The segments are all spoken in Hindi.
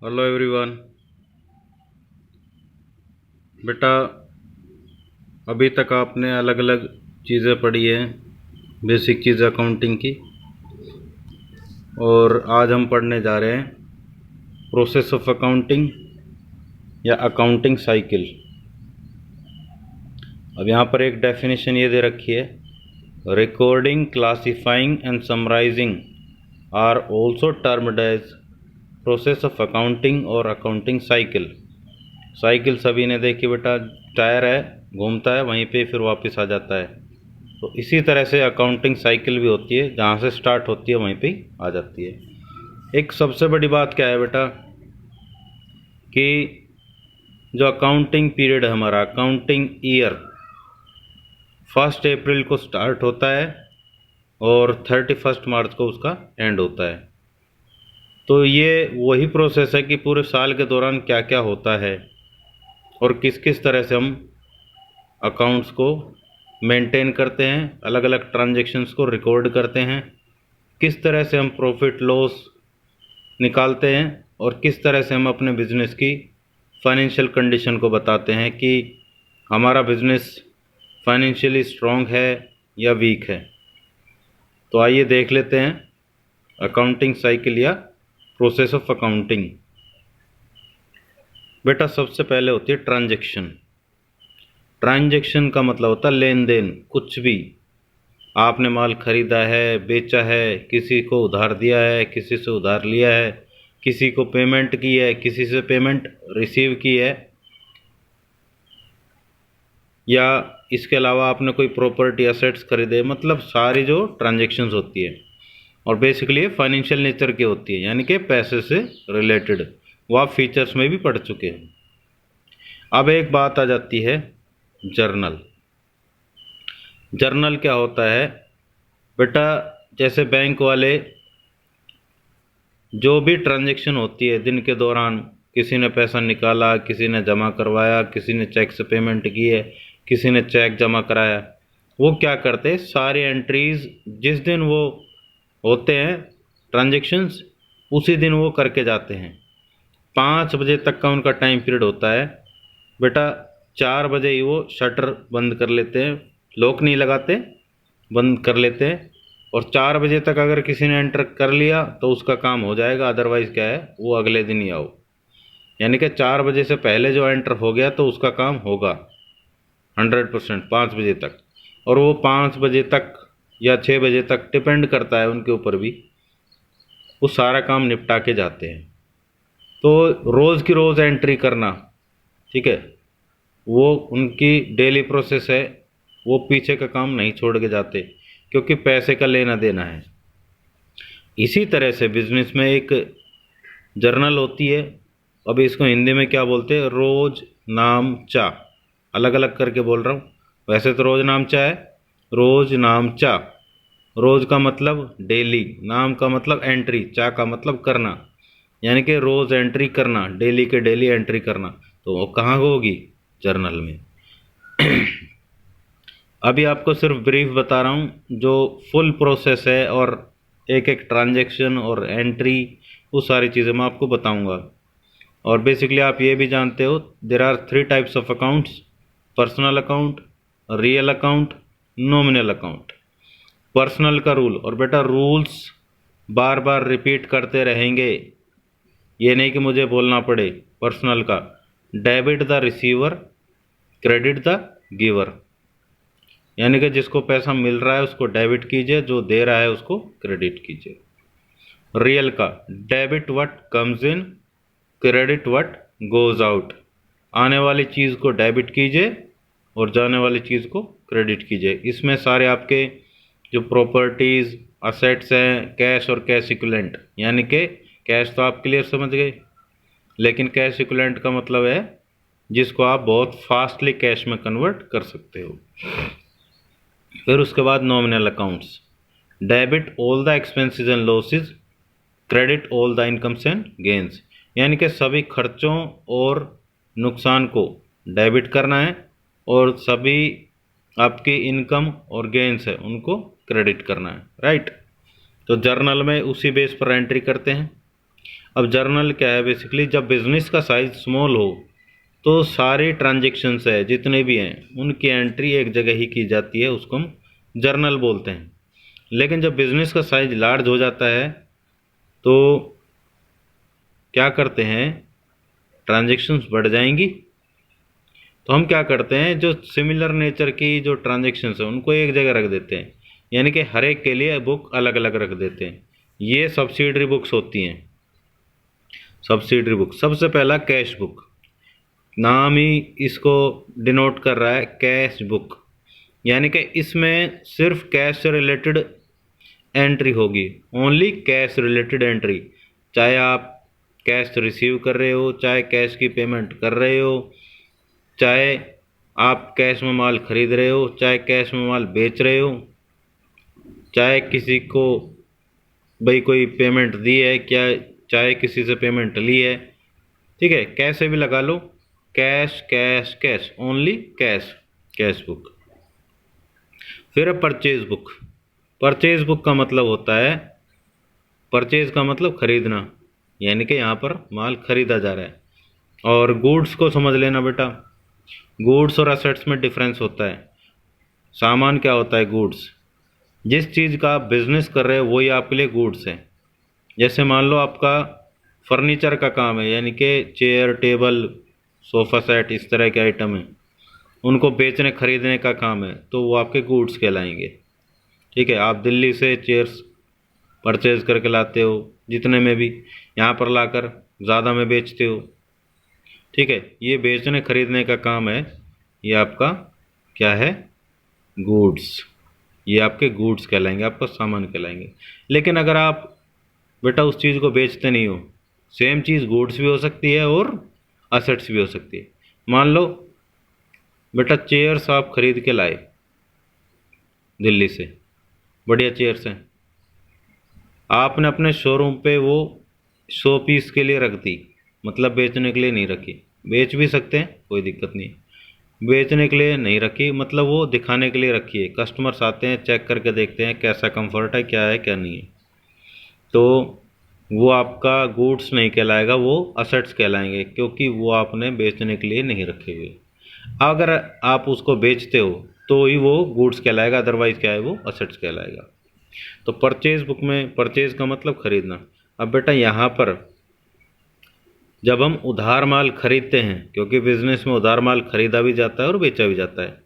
Hello everyone. बेटा, अभी तक आपने अलग अलग चीज़ें पढ़ी हैं, बेसिक चीज़ अकाउंटिंग की, और आज हम पढ़ने जा रहे हैं प्रोसेस ऑफ अकाउंटिंग या अकाउंटिंग साइकिल। अब यहाँ पर एक डेफिनेशन ये दे रखी है, recording, classifying and summarising are also termed as process of accounting और अकाउंटिंग साइकिल। साइकिल सभी ने देखी बेटा, टायर है, घूमता है, वहीं पे फिर वापस आ जाता है। तो इसी तरह से अकाउंटिंग साइकिल भी होती है, जहाँ से स्टार्ट होती है वहीं पे आ जाती है। एक सबसे बड़ी बात क्या है बेटा कि जो अकाउंटिंग पीरियड है हमारा, अकाउंटिंग ईयर 1 अप्रैल को स्टार्ट होता है और 31 मार्च को उसका एंड होता है। तो ये वही प्रोसेस है कि पूरे साल के दौरान क्या क्या होता है और किस किस तरह से हम अकाउंट्स को मेंटेन करते हैं, अलग अलग ट्रांजैक्शंस को रिकॉर्ड करते हैं, किस तरह से हम प्रॉफिट लॉस निकालते हैं और किस तरह से हम अपने बिजनेस की फाइनेंशियल कंडीशन को बताते हैं कि हमारा बिजनेस फाइनेंशियली स्ट्रॉन्ग है या वीक है। तो आइए देख लेते हैं अकाउंटिंग साइकिल या प्रोसेस ऑफ अकाउंटिंग। बेटा, सबसे पहले होती है ट्रांजैक्शन। ट्रांजैक्शन का मतलब होता है लेन देन। कुछ भी आपने माल खरीदा है, बेचा है, किसी को उधार दिया है, किसी से उधार लिया है, किसी को पेमेंट की है, किसी से पेमेंट रिसीव की है, या इसके अलावा आपने कोई प्रॉपर्टी एसेट्स खरीदे, मतलब सारी जो ट्रांजैक्शंस होती है और बेसिकली फाइनेंशियल नेचर की होती है, यानी कि पैसे से रिलेटेड। वो आप फीचर्स में भी पढ़ चुके हैं। अब एक बात आ जाती है जर्नल। जर्नल क्या होता है बेटा? जैसे बैंक वाले जो भी ट्रांजैक्शन होती है दिन के दौरान, किसी ने पैसा निकाला, किसी ने जमा करवाया, किसी ने चेक से पेमेंट की है, किसी ने चेक जमा कराया, वो क्या करते हैं, सारी एंट्रीज जिस दिन वो होते हैं ट्रांजैक्शंस, उसी दिन वो करके जाते हैं। 5 बजे तक का उनका टाइम पीरियड होता है बेटा। 4 बजे ही वो शटर बंद कर लेते हैं, लॉक नहीं लगाते, बंद कर लेते हैं। और 4 बजे तक अगर किसी ने एंटर कर लिया तो उसका काम हो जाएगा, अदरवाइज क्या है, वो अगले दिन ही आओ। यानी कि 4 बजे से पहले जो एंटर हो गया तो उसका काम होगा 100% 5 बजे तक। और वो 5 बजे तक या 6 बजे तक, डिपेंड करता है उनके ऊपर भी, वो सारा काम निपटा के जाते हैं। तो रोज़ की रोज़ एंट्री करना, ठीक है, वो उनकी डेली प्रोसेस है। वो पीछे का काम नहीं छोड़ के जाते, क्योंकि पैसे का लेना देना है। इसी तरह से बिजनेस में एक जर्नल होती है। अब इसको हिंदी में क्या बोलते हैं? रोज नाम चा। अलग अलग करके बोल रहा हूँ, वैसे तो रोज नाम चा है, रोज नाम चा। रोज का मतलब डेली, नाम का मतलब एंट्री, चा का मतलब करना, यानी कि रोज एंट्री करना, डेली के डेली एंट्री करना। तो वो कहाँ होगी? जर्नल में। अभी आपको सिर्फ ब्रीफ बता रहा हूँ, जो फुल प्रोसेस है और एक एक ट्रांजैक्शन और एंट्री, वो सारी चीज़ें मैं आपको बताऊंगा। और बेसिकली आप ये भी जानते हो, there are 3 types of accounts: personal account, real account, nominal account. Personal का रूल, और बेटा रूल्स बार बार रिपीट करते रहेंगे, ये नहीं कि मुझे बोलना पड़े। पर्सनल का, debit the receiver, credit the giver, यानी कि जिसको पैसा मिल रहा है उसको डेबिट कीजिए, जो दे रहा है उसको क्रेडिट कीजिए। रियल का, debit what comes in, credit what goes out. आने वाली चीज़ को डेबिट कीजिए और जाने वाली चीज़ को क्रेडिट कीजिए। इसमें सारे आपके जो प्रॉपर्टीज़, असेट्स हैं, कैश और कैश इक्विवेलेंट, यानी कि कैश तो आप क्लियर समझ गए, लेकिन कैश इक्विवेलेंट का मतलब है जिसको आप बहुत फास्टली कैश में कन्वर्ट कर सकते हो। फिर उसके बाद nominal accounts, debit all the expenses and losses, credit all the incomes and gains, यानी कि सभी खर्चों और नुकसान को डेबिट करना है और सभी आपकी इनकम और गेन्स है उनको क्रेडिट करना है, राइट। तो जर्नल में उसी बेस पर एंट्री करते हैं। अब जर्नल क्या है, बेसिकली जब बिजनेस का साइज स्मॉल हो तो सारे ट्रांजेक्शन्स है जितने भी हैं उनकी एंट्री एक जगह ही की जाती है, उसको हम जर्नल बोलते हैं। लेकिन जब बिजनेस का साइज लार्ज हो जाता है तो क्या करते हैं, ट्रांजेक्शन्स बढ़ जाएंगी तो हम क्या करते हैं, जो सिमिलर नेचर की जो ट्रांजेक्शन्स हैं उनको एक जगह रख देते हैं, यानी कि हर एक के लिए बुक अलग अलग रख देते हैं। ये सब्सिडरी बुक्स होती हैं। सब्सिडरी बुक, सबसे पहला कैश बुक, नाम ही इसको डिनोट कर रहा है, कैश बुक, यानी कि इसमें सिर्फ कैश से रिलेटेड एंट्री होगी, ओनली कैश रिलेटेड एंट्री। चाहे आप कैश रिसीव कर रहे हो, चाहे कैश की पेमेंट कर रहे हो, चाहे आप कैश में माल खरीद रहे हो, चाहे कैश में माल बेच रहे हो, चाहे किसी को भाई कोई पेमेंट दी है क्या, चाहे किसी से पेमेंट ली है, ठीक है, कैसे भी लगा लो, cash cash cash, only cash, cash book. फिर है परचेज बुक। परचेज बुक का मतलब होता है, परचेज का मतलब खरीदना, यानी कि यहाँ पर माल खरीदा जा रहा है। और गुड्स को समझ लेना बेटा, गुड्स और असेट्स में डिफरेंस होता है। सामान क्या होता है, गुड्स, जिस चीज़ का आप बिजनेस कर रहे हो वही आपके लिए गुड्स है। जैसे मान लो आपका फर्नीचर का काम है, यानी कि चेयर टेबल सोफ़ा सेट इस तरह के आइटम हैं, उनको बेचने खरीदने का काम है, तो वो आपके गुड्स कहलाएंगे। ठीक है, आप दिल्ली से चेयर्स परचेज करके लाते हो जितने में भी, यहाँ पर लाकर ज़्यादा में बेचते हो, ठीक है, ये बेचने खरीदने का काम है, ये आपका क्या है, गुड्स, ये आपके गुड्स कहलाएंगे, आपका सामान कहलाएंगे। लेकिन अगर आप बेटा उस चीज़ को बेचते नहीं हो, सेम चीज़ गुड्स भी हो सकती है और असेट्स भी हो सकती है। मान लो बेटा चेयर्स आप खरीद के लाए दिल्ली से, बढ़िया चेयर्स हैं, आपने अपने शोरूम पे वो 100 पीस के लिए रख दी, मतलब बेचने के लिए नहीं रखी, बेच भी सकते हैं कोई दिक्कत नहीं, बेचने के लिए नहीं रखी, मतलब वो दिखाने के लिए रखी है, कस्टमर्स आते हैं चेक करके देखते हैं कैसा कंफर्ट है, क्या है क्या नहीं है, तो वो आपका गुड्स नहीं कहलाएगा, वो असेट्स कहलाएंगे, क्योंकि वो आपने बेचने के लिए नहीं रखे हुए। अगर आप उसको बेचते हो तो ही वो गुड्स कहलाएगा, अदरवाइज क्या है, वो असेट्स कहलाएगा। तो परचेज बुक में परचेज का मतलब खरीदना। अब बेटा यहाँ पर जब हम उधार माल खरीदते हैं, क्योंकि बिजनेस में उधार माल खरीदा भी जाता है और बेचा भी जाता है,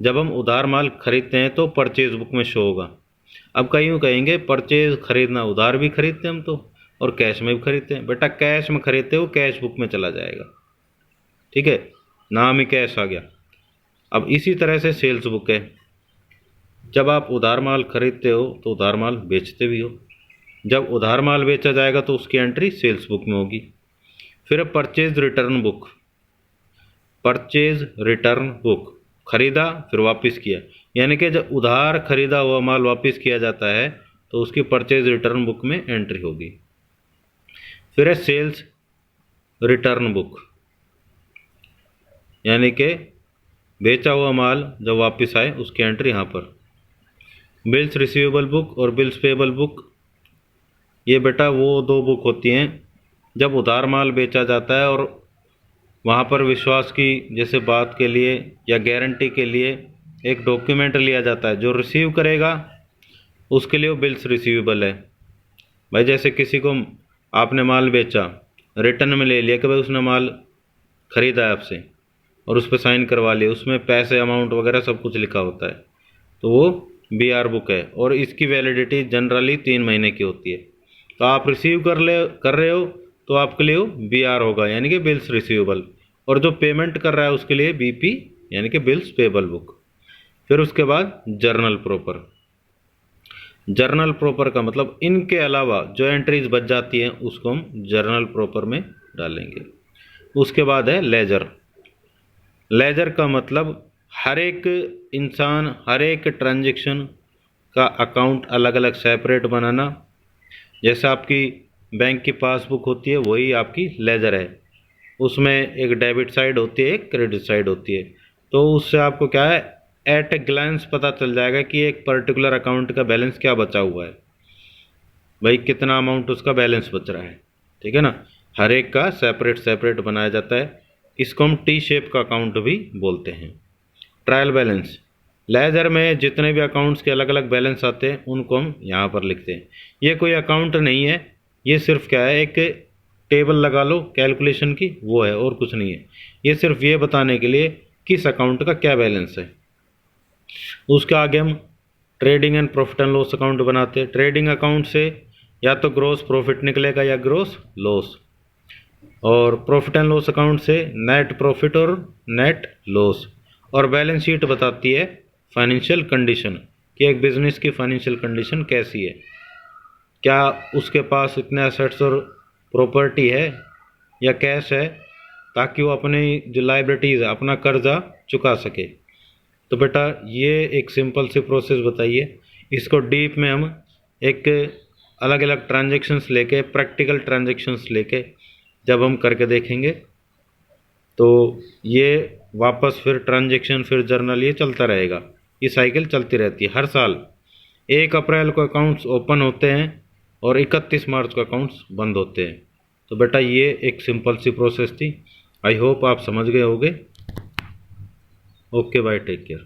जब हम उधार माल खरीदते हैं तो परचेज बुक में शो होगा। अब कई यूँ कहेंगे परचेज खरीदना, उधार भी खरीदते हैं हम तो और कैश में भी खरीदते हैं। बेटा कैश में खरीदते हो कैश बुक में चला जाएगा, ठीक है, नाम ही कैश आ गया। अब इसी तरह से सेल्स बुक है, जब आप उधार माल खरीदते हो तो उधार माल बेचते भी हो, जब उधार माल बेचा जाएगा तो उसकी एंट्री सेल्स बुक में होगी। फिर purchase return book. Purchase return book, खरीदा फिर वापस किया, यानी कि जब उधार खरीदा हुआ माल वापस किया जाता है तो उसकी परचेज रिटर्न बुक में एंट्री होगी। फिर है सेल्स रिटर्न बुक, यानी कि बेचा हुआ माल जब वापस आए उसकी एंट्री यहाँ पर। बिल्स रिसीवेबल बुक और बिल्स पेबल बुक, ये बेटा वो दो बुक होती हैं जब उधार माल बेचा जाता है और वहाँ पर विश्वास की जैसे बात के लिए या गारंटी के लिए एक डॉक्यूमेंट लिया जाता है, जो रिसीव करेगा उसके लिए वो बिल्स रिसीवेबल है। भाई जैसे किसी को आपने माल बेचा, रिटर्न में ले लिया कि भाई उसने माल खरीदा है आपसे और उस पर साइन करवा लिया, उसमें पैसे अमाउंट वगैरह सब कुछ लिखा होता है, तो वो BR बुक है और इसकी वैलिडिटी जनरली 3 महीने की होती है। तो आप रिसीव कर रहे हो तो आपके लिए वो BR होगा, यानी कि बिल्स रिसीवेबल, और जो पेमेंट कर रहा है उसके लिए BP, यानी कि बिल्स पेबल बुक। फिर उसके बाद जर्नल प्रॉपर। जर्नल प्रॉपर का मतलब इनके अलावा जो एंट्रीज बच जाती हैं उसको हम जर्नल प्रॉपर में डालेंगे। उसके बाद है लेजर। लेजर का मतलब हर एक इंसान, हर एक ट्रांजैक्शन का अकाउंट अलग अलग सेपरेट बनाना। जैसे आपकी बैंक की पासबुक होती है वही आपकी लेजर है, उसमें एक डेबिट साइड होती है एक क्रेडिट साइड होती है, तो उससे आपको क्या है, एट ए ग्लांस पता चल जाएगा कि एक पर्टिकुलर अकाउंट का बैलेंस क्या बचा हुआ है, भाई कितना अमाउंट उसका बैलेंस बच रहा है, ठीक है ना, हर एक का सेपरेट सेपरेट बनाया जाता है। इसको हम टी शेप का अकाउंट भी बोलते हैं। ट्रायल बैलेंस, लेजर में जितने भी अकाउंट्स के अलग अलग बैलेंस आते हैं उनको हम यहाँ पर लिखते हैं। ये कोई अकाउंट नहीं है, ये सिर्फ क्या है, एक टेबल लगा लो कैलकुलेशन की, वो है और कुछ नहीं है। ये सिर्फ ये बताने के लिए किस अकाउंट का क्या बैलेंस है। उसके आगे हम trading and profit and loss account बनाते हैं। ट्रेडिंग अकाउंट से या तो ग्रोस प्रॉफिट निकलेगा या ग्रोस लॉस, और प्रॉफिट एंड लॉस अकाउंट से नेट प्रॉफिट और नेट लॉस। और बैलेंस शीट बताती है फाइनेंशियल कंडीशन, कि एक बिजनेस की फाइनेंशियल कंडीशन कैसी है, क्या उसके पास इतने एसेट्स और प्रॉपर्टी है या कैश है, ताकि वो अपनी जो लाइबिलिटीज़ है, अपना कर्जा चुका सके। तो बेटा ये एक सिंपल सी प्रोसेस बताइए। इसको डीप में हम एक अलग अलग ट्रांजेक्शन्स लेके, प्रैक्टिकल ट्रांजेक्शन्स लेके जब हम करके देखेंगे तो ये वापस फिर ट्रांजेक्शन, फिर जर्नल, ये चलता रहेगा। ये साइकिल चलती रहती है। हर साल 1 अप्रैल को अकाउंट्स ओपन होते हैं और 31 मार्च को अकाउंट्स बंद होते हैं। तो बेटा ये एक सिंपल सी प्रोसेस थी। आई होप आप समझ गए होगे। Okay bye, take care.